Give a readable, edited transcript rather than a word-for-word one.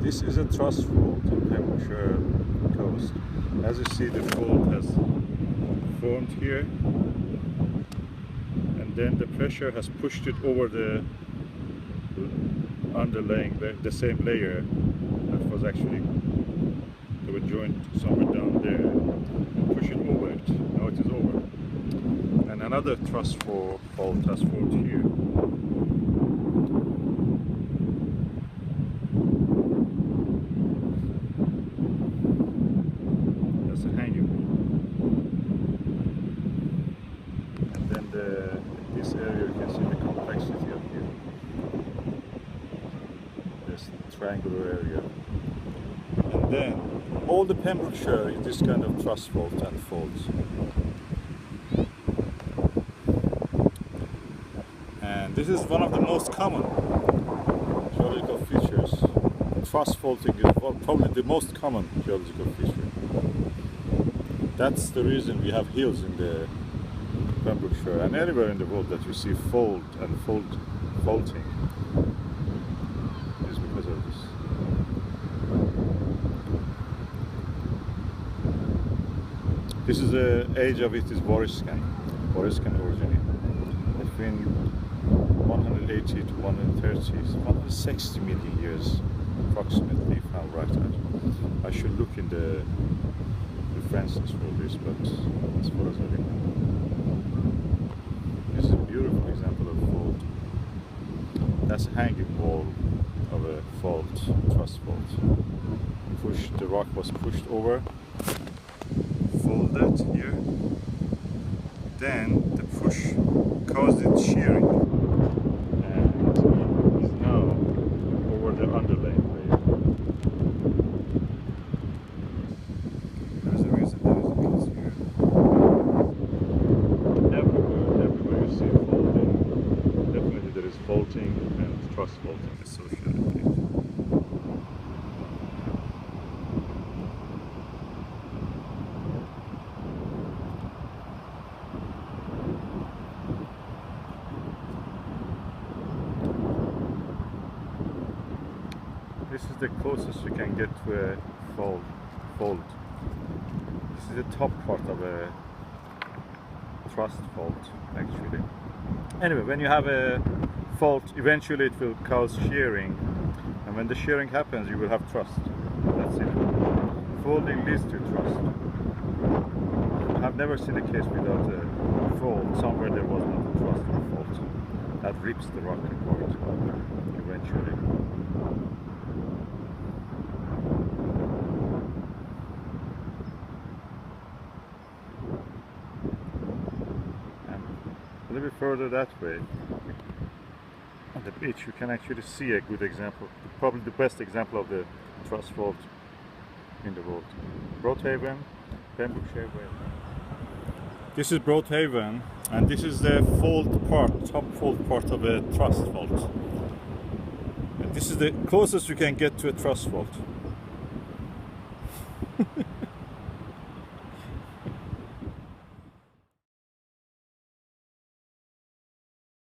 This is a thrust fault on Pembrokeshire coast. As you see, the fault has formed here, and then the pressure has pushed it over the underlaying, the same layer that was actually, they were joined somewhere down there, and push it over it. Now it is over. And another thrust fault has formed here. That's a hanging wall. And then this area, you can see the complexity of here. This triangular area. And then all the Pembrokeshire is this kind of thrust fault and faults. And this is one of the most common geological features. Thrust faulting is probably the most common geological feature. That's the reason we have hills in the Pembrokeshire and anywhere in the world that you see fault and faulting is because of this. This is the age of it is Variscan orogeny. Between 180 to 130, 160 million years approximately, if I'm right. I should look in the references for this, but as far as I remember. This is a beautiful example of fault. That's a hanging wall of a fault, thrust fault. The rock was pushed over, folded here, then the push caused it shearing, and is now over the underlaying layer. There's a reason there is a hills here. Everywhere you see faulting, definitely there is faulting and thrust faulting associated with it. This is the closest you can get to a fold. This is the top part of a thrust fault, actually. Anyway, when you have a fault, eventually it will cause shearing, and when the shearing happens, you will have thrust. That's it. Folding leads to thrust. I've never seen a case without a fault somewhere there was not a thrust or fault. That rips the rock apart eventually. A little bit further that way, on the beach, you can actually see a good example, probably the best example of the thrust fault in the world. Broad Haven, Pembrokeshire. This is Broad Haven, and this is the top fault part of a thrust fault. And this is the closest you can get to a thrust fault.